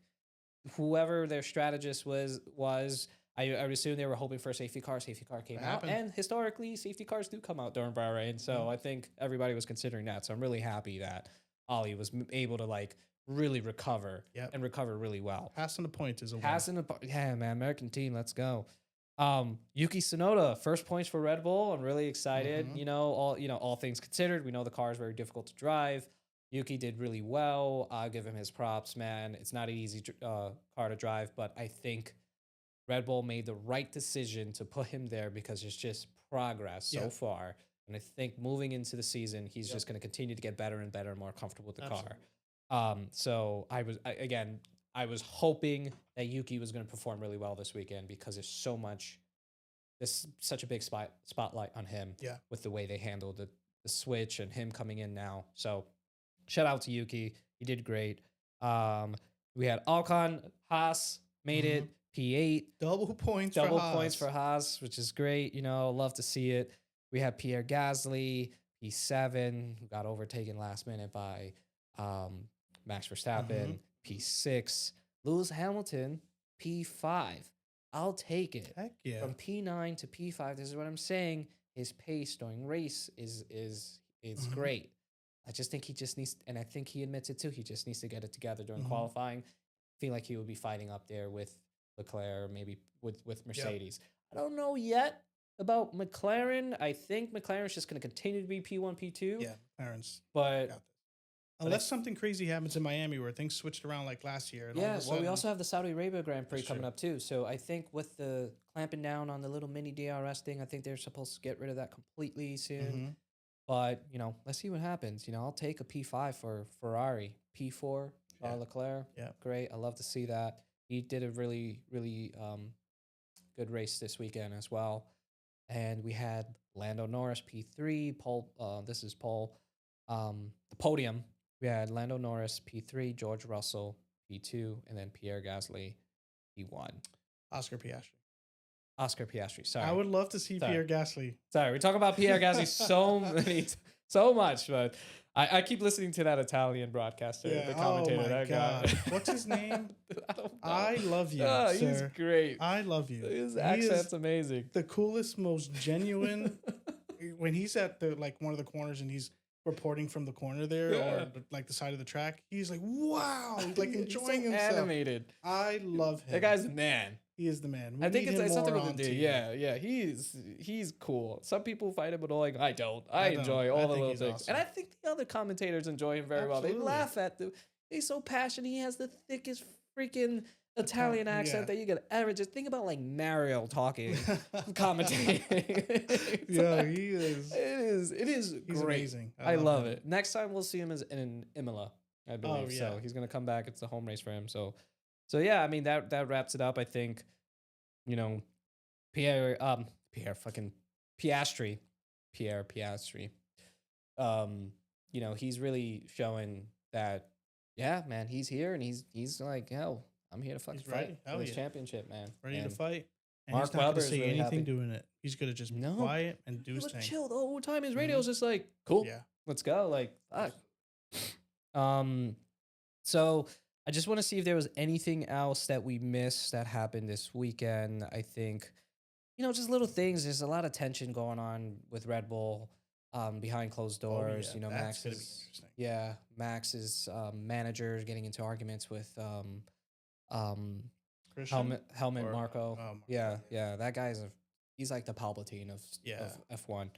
whoever their strategist was I would assume they were hoping for a safety car. Safety car came out, and historically, safety cars do come out during Bahrain. So I think everybody was considering that. So I'm really happy that Ali was able to like really recover and recover really well. Passing the points is a win. Man, American team, let's go. Yuki Tsunoda, first points for Red Bull. I'm really excited. All things considered, we know the car is very difficult to drive. Yuki did really well. I'll give him his props, man. It's not an easy car to drive, but I think Red Bull made the right decision to put him there because it's just progress so far. And I think moving into the season, he's just going to continue to get better and better and more comfortable with the car. So I was hoping that Yuki was going to perform really well this weekend because there's such a big spotlight on him with the way they handled the switch and him coming in now. So shout out to Yuki. He did great. We had Ocon, Haas, made it. P8. Double points for Haas, which is great. Love to see it. We had Pierre Gasly, P7, who got overtaken last minute by Max Verstappen, P6. Lewis Hamilton, P5. I'll take it. Heck yeah. From P9 to P5, this is what I'm saying. His pace during race is great. I just think he just needs, and I think he admits it too, he just needs to get it together during qualifying. I feel like he will be fighting up there with Leclerc, maybe with Mercedes. I don't know yet about McLaren. I think McLaren's just going to continue to be P1, P2. Yeah, McLaren's. But unless something crazy happens in Miami where things switched around like last year. And we also have the Saudi Arabia Grand Prix coming up too. So I think with the clamping down on the little mini DRS thing, I think they're supposed to get rid of that completely soon. But, let's see what happens. I'll take a P5 for Ferrari. P4, Leclerc. Yeah. Great. I love to see that. He did a really, really good race this weekend as well. And we had Lando Norris, P3. This is Paul. The podium. We had Lando Norris, P3, George Russell, P2, and then Pierre Gasly, P1. Oscar Piastri. Sorry. I would love to see Pierre Gasly. Sorry, we talk about Pierre Gasly so much, but I keep listening to that Italian broadcaster, the commentator. Oh my God. What's his name? I don't know. I love you, sir. He's great. I love you. His accent's amazing. The coolest, most genuine. When he's at one of the corners and he's reporting from the corner there or like the side of the track, he's like, wow, like enjoying himself. Animated. I love him. That guy's the man. He is the man. I think it's something with the dude. Yeah. He's cool. Some people fight him, but like I don't. I enjoy all the little things, and I think the other commentators enjoy him very well. They laugh at he's so passionate. He has the thickest freaking Italian accent that you could ever. Just think about like Mario talking, commentating. He is. It is He's great. Amazing. I love it. Next time we'll see him as in Imola, I believe. So he's gonna come back. It's the home race for him. So yeah, I mean that wraps it up. I think, Pierre Piastri. He's really showing that. Yeah, man, he's here and he's like, hell, I'm here to fucking fight for this championship, man. Ready to fight. And Mark he's not Webber's gonna say really anything happy. doing it. He's gonna just be quiet and do his thing. Chill the whole time. His radio's just like, cool. Yeah. Let's go. Like, fuck. So I just want to see if there was anything else that we missed that happened this weekend. I think, just little things. There's a lot of tension going on with Red Bull behind closed doors. Max's manager getting into arguments with Christian Helmet or Marco. Marco, Yeah, yeah. yeah, that guy's he's like the Palpatine Yeah. of F1.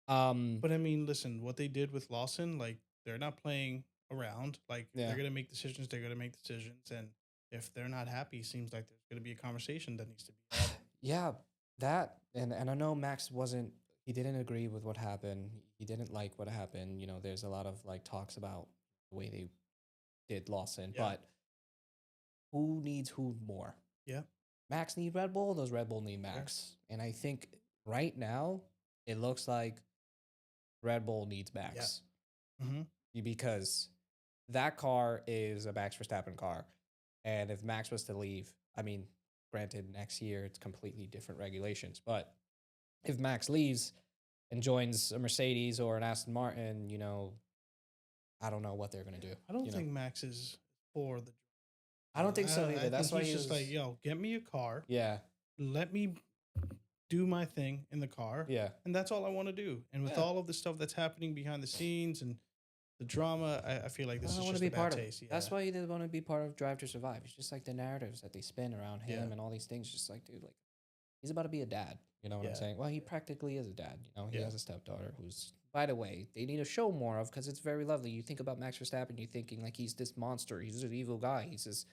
Um, But I mean, listen, what they did with Lawson, like they're not playing around. Like if yeah, they're gonna make decisions, they're gonna make decisions. And if they're not happy, seems like there's gonna be a conversation that needs to be had. yeah, that and I know Max wasn't. He didn't agree with what happened. He didn't like what happened. You know, there's a lot of like talks about the way they did Lawson, Yeah. but who needs who more? Yeah. Max need Red Bull. Does Red Bull need Sure. Max? And I think right now it looks like Red Bull needs Yeah. Max Mm-hmm. because that car is a Max Verstappen car, and if Max was to leave, I mean, granted, next year it's completely different regulations, but if Max leaves and joins a Mercedes or an Aston Martin, you know, I don't know what they're gonna do. I don't You know, think Max is for the. I don't think so either. I think That's why he's he just was. like, yo, get me a car. Yeah, Let me do my thing in the car. yeah, And that's all I want to do. And with yeah. all of the stuff that's happening behind the scenes and the drama, I feel like I this don't is want just to be a bad part of it. taste. Yeah. That's why he didn't want to be part of Drive to Survive. It's just like the narratives that they spin around him Yeah. and all these things. Just like, dude, like he's about to be a dad. You know what I'm Yeah. saying? Well, he practically is a dad. You know, he Yeah. has a stepdaughter who's, by the way, they need to show more of because it's very lovely. You think about Max Verstappen, you're thinking like he's this monster. He's an evil guy. He's this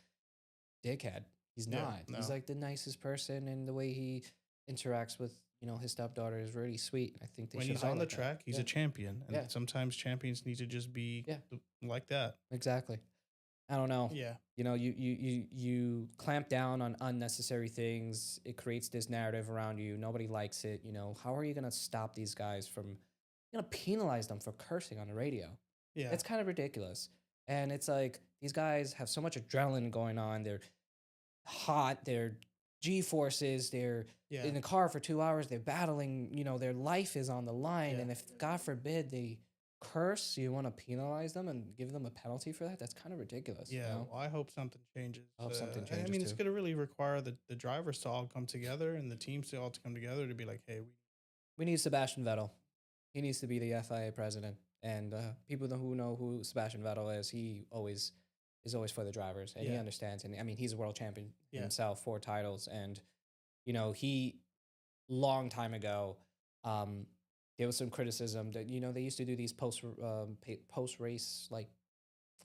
dickhead. He's Yeah, not. He's no. like the nicest person, and the way he interacts with his stepdaughter is really sweet. I think they When should he's on the highlight that. track, he's Yeah. a champion. And Yeah. sometimes champions need to just be Yeah. like that. Exactly. I don't know. Yeah. You know, you clamp down on unnecessary things. It creates this narrative around you. Nobody likes it. You know, how are you gonna stop these guys from? You're gonna penalize them for cursing on the radio. Yeah. It's kind of ridiculous. And it's like these guys have so much adrenaline going on. They're hot. They're G forces. They're Yeah. in the car for 2 hours. They're battling. You know, their life is on the line. Yeah. And if God forbid they curse, you want to penalize them and give them a penalty for that? That's kind of ridiculous. Yeah. You know? Well, I hope something changes. I hope something I changes mean, it's too. going to really require the drivers to all come together and the teams to all to come together to be like, hey, We need Sebastian Vettel. He needs to be the FIA president. And people who know who Sebastian Vettel is, he always is always for the drivers, and he Yeah. understands. And I mean, he's a world champion Yeah. himself, 4 titles, and you know, he long time ago, there was some criticism that they used to do these post race like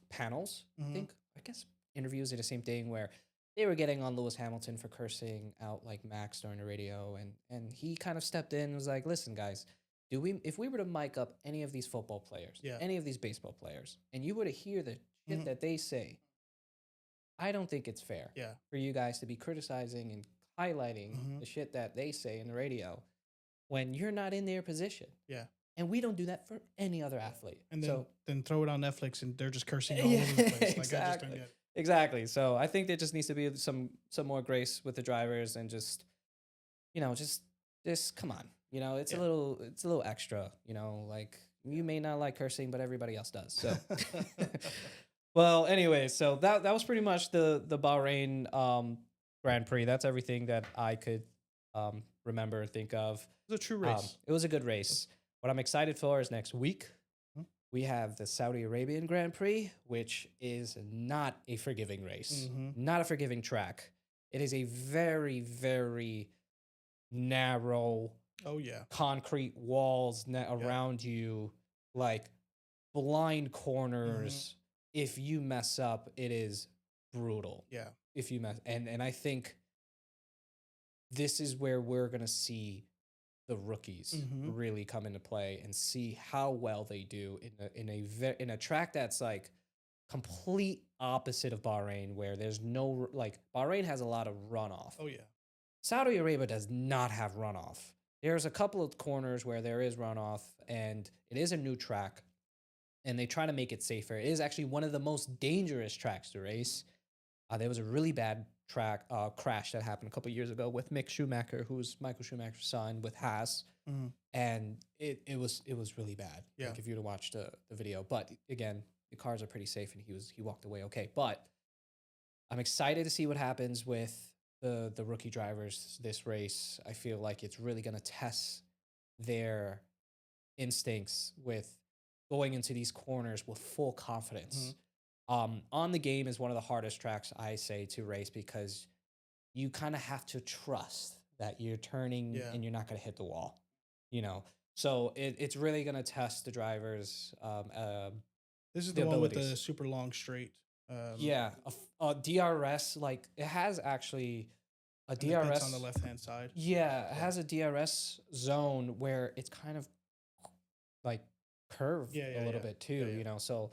panels. I Mhm. think I guess interviews are the same thing where they were getting on Lewis Hamilton for cursing out like Max during the radio, and he kind of stepped in and was like, "Listen, guys, if we were to mic up any of these football players, Yeah. any of these baseball players, and you were to hear the shit Mhm. that they say, I don't think it's fair Yeah. for you guys to be criticizing and highlighting Mhm. the shit that they say in the radio when you're not in their position. Yeah. And we don't do that for any other athlete. And so then throw it on Netflix and they're just cursing all over the place. Like, I just don't exactly. get it. Exactly. So I think there just needs to be some more grace with the drivers and just just come on. It's Yeah. a little extra, like you may not like cursing, but everybody else does. So well, anyway, so that was pretty much the Bahrain Grand Prix. That's everything that I could remember and think of. It was a true race. It was a good race. What I'm excited for is next week. Hmm. We have the Saudi Arabian Grand Prix, which is not a forgiving race, Mhm. not a forgiving track. It is a very, very narrow Oh, yeah. concrete walls around you, like blind corners. If you mess up, it is brutal. Yeah. If you mess, and I think this is where we're gonna see the rookies Mhm. really come into play and see how well they do in a track that's like complete opposite of Bahrain, where there's no like Bahrain has a lot of runoff. Oh, yeah. Saudi Arabia does not have runoff. There's a couple of corners where there is runoff, and it is a new track, and they try to make it safer. It is actually one of the most dangerous tracks to race. There was a really bad crash that happened a couple years ago with Mick Schumacher, who's Michael Schumacher's son, with Haas, Mhm. and it was really bad. Yeah. Like if you were to watch the video, but again, the cars are pretty safe, and he walked away okay. But I'm excited to see what happens with the rookie drivers this race. I feel like it's really going to test their instincts with going into these corners with full confidence. On the game is one of the hardest tracks I say to race because you kind of have to trust that you're turning and you're not going to hit the wall, you know. So it's really going to test the drivers. This is the one with the super long straight. Yeah, a DRS, like it has actually a DRS on the left hand side. Yeah, it has a DRS zone where it's kind of like curved a little bit too, you know. So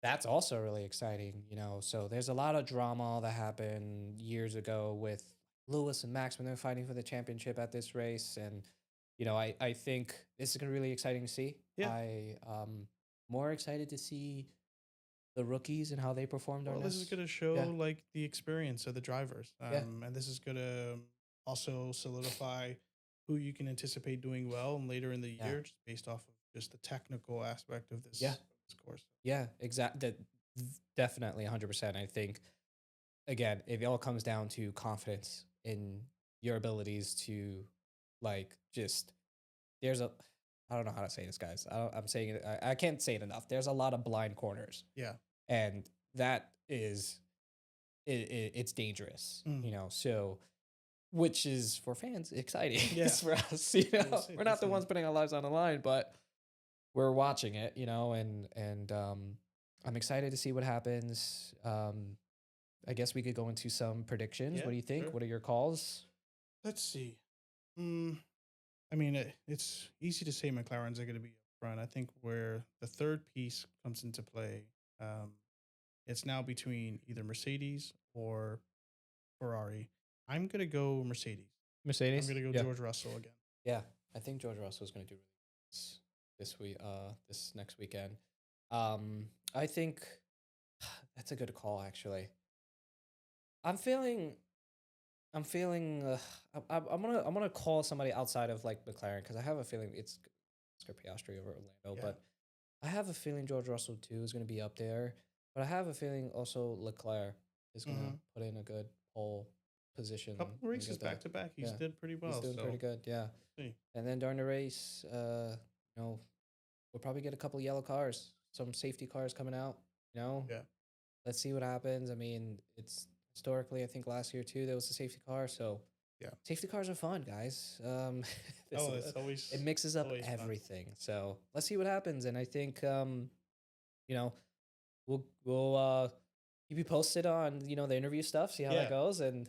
that's also really exciting, you know. So there's a lot of drama that happened years ago with Lewis and Max when they were fighting for the championship at this race, and you know, I think this is gonna be really exciting to see. I more excited to see the rookies and how they performed. Well, this is going to show like the experience of the drivers, and this is going to also solidify who you can anticipate doing well and later in the year, just based off of just the technical aspect of this, course. Yeah, exactly. Definitely 100%. I think again, it all comes down to confidence in your abilities to like just there's a I don't know how to say this, guys. I'm saying it. I can't say it enough. There's a lot of blind corners. Yeah. And that is, it's dangerous, you know? So, which is for fans exciting. It's for us, you know? We're not the ones putting our lives on the line, but we're watching it, you know? And I'm excited to see what happens. I guess we could go into some predictions. What do you think? Sure. What are your calls? Let's see. I mean, it's easy to say McLaren's are going to be up front. I think where the third piece comes into play, it's now between either Mercedes or Ferrari. I'm going to go Mercedes. Mercedes? I'm going to go George Russell again. Yeah, I think George Russell is going to do this week, this next weekend. I think that's a good call, actually. I'm feeling I'm gonna call somebody outside of like McLaren because I have a feeling it's Piastri over Orlando, but I have a feeling George Russell too is gonna be up there. But I have a feeling also Leclerc is gonna put in a good pole position. Couple races back to back, he's did pretty well. He's doing pretty good, And then during the race, you know, we'll probably get a couple yellow cars, some safety cars coming out. You know, let's see what happens. I mean, it's historically, I think last year too, there was a safety car. So safety cars are fun, guys. It's always it mixes up everything. Fun. So let's see what happens. And I think you know, we'll keep you posted on the interview stuff, see how that goes, and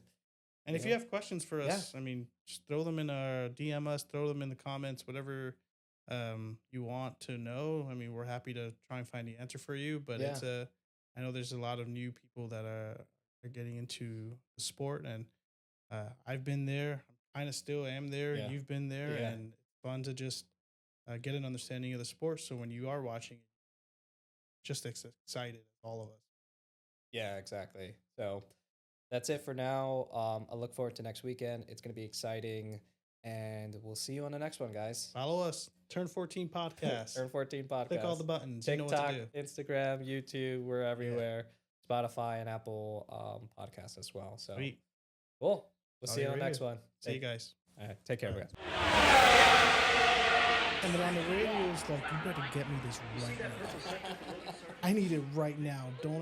if you have questions for us, I mean, just throw them in our DM us, throw them in the comments, whatever you want to know. I mean, we're happy to try and find the answer for you. But it's I know there's a lot of new people that are getting into the sport, and I've been there. I kind of still am there. You've been there, and it's fun to just get an understanding of the sport. So when you are watching, just excited as all of us. Yeah, exactly. So that's it for now. I look forward to next weekend. It's going to be exciting, and we'll see you on the next one, guys. Follow us. Turn 14 podcast. Turn 14 podcast. Click all the buttons. TikTok, you know what to do. Instagram, YouTube, we're everywhere. Spotify and Apple podcasts as well. So cool. We'll see you on the next one. See you guys. All right. Take care, guys. And then on the radio, it's like, you better get me this right now. I need it right now. Don't